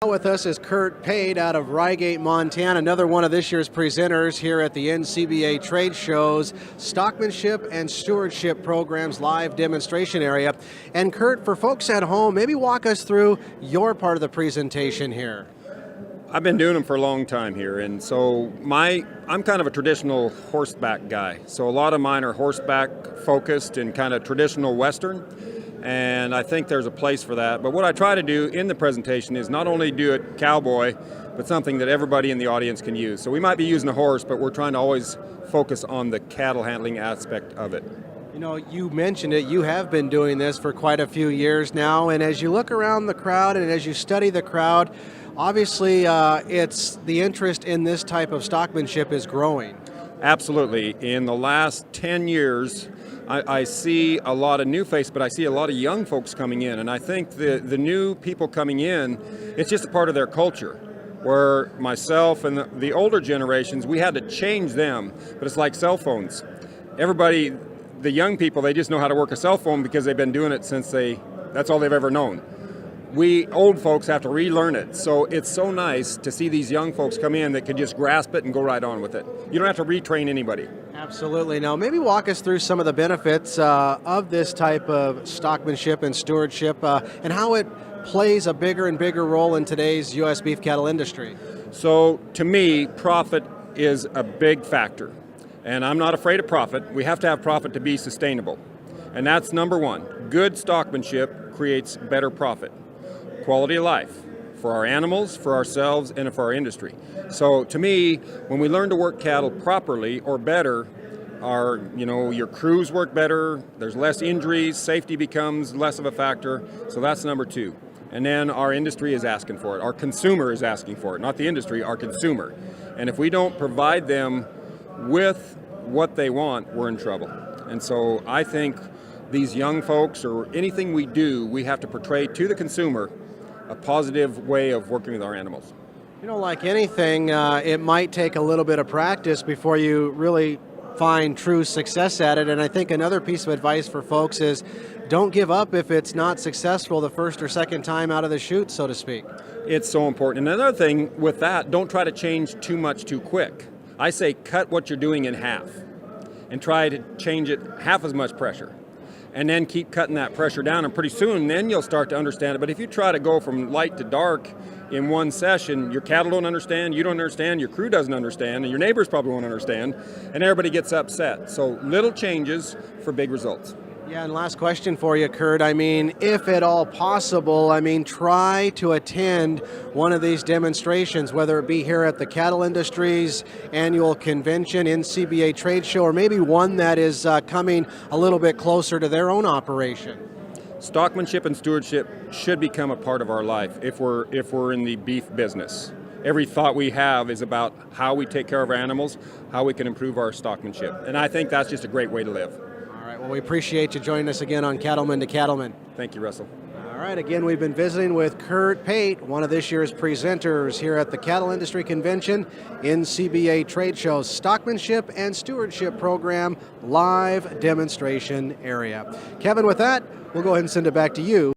With us is Kurt Pate out of Rygate, Montana, another one of this year's presenters here at the NCBA trade shows, Stockmanship and Stewardship Programs live demonstration area. And Kurt, for folks at home, maybe walk us through your part of the presentation here. I've been doing them for a long time here, and so I'm kind of a traditional horseback guy. So a lot of mine are horseback focused and kind of traditional Western. And I think there's a place for that. But what I try to do in the presentation is not only do it cowboy, but something that everybody in the audience can use. So we might be using a horse, but we're trying to always focus on the cattle handling aspect of it. You know, you mentioned it, you have been doing this for quite a few years now, and as you look around the crowd and as you study the crowd, obviously it's the interest in this type of stockmanship is growing. Absolutely. In the last 10 years, I see a lot of new faces, but I see a lot of young folks coming in, and I think the new people coming in, it's just a part of their culture, where myself and the older generations, we had to change them, but it's like cell phones. Everybody, the young people, they just know how to work a cell phone because they've been doing it since that's all they've ever known. We old folks have to relearn it, so it's so nice to see these young folks come in that can just grasp it and go right on with it. You don't have to retrain anybody. Absolutely. Now, maybe walk us through some of the benefits of this type of stockmanship and stewardship and how it plays a bigger and bigger role in today's U.S. beef cattle industry. So, to me, profit is a big factor, and I'm not afraid of profit. We have to have profit to be sustainable, and that's number one. Good stockmanship creates better profit. Quality of life for our animals, for ourselves, and for our industry. So to me, when we learn to work cattle properly or better, your crews work better, there's less injuries, safety becomes less of a factor, so that's number two. And then our industry is asking for it, our consumer is asking for it, not the industry, our consumer. And if we don't provide them with what they want, we're in trouble. And so I think these young folks, or anything we do, we have to portray to the consumer a positive way of working with our animals. You know, like anything, it might take a little bit of practice before you really find true success at it. And I think another piece of advice for folks is don't give up if it's not successful the first or second time out of the chute, so to speak. It's so important. And another thing with that, don't try to change too much too quick. I say cut what you're doing in half and try to change it half as much pressure. And then keep cutting that pressure down, and pretty soon then you'll start to understand it. But if you try to go from light to dark in one session, your cattle don't understand, you don't understand, your crew doesn't understand, and your neighbors probably won't understand, and everybody gets upset. So little changes for big results. Yeah, and last question for you, Kurt. I mean, if at all possible, try to attend one of these demonstrations, whether it be here at the Cattle Industries Annual Convention, NCBA trade show, or maybe one that is coming a little bit closer to their own operation. Stockmanship and stewardship should become a part of our life if we're in the beef business. Every thought we have is about how we take care of our animals, how we can improve our stockmanship. And I think that's just a great way to live. All right, well, we appreciate you joining us again on Cattlemen to Cattlemen. Thank you, Russell. All right, again, we've been visiting with Kurt Pate, one of this year's presenters here at the Cattle Industry Convention, NCBA Trade Show, Stockmanship and Stewardship Program live demonstration area. Kevin, with that, we'll go ahead and send it back to you.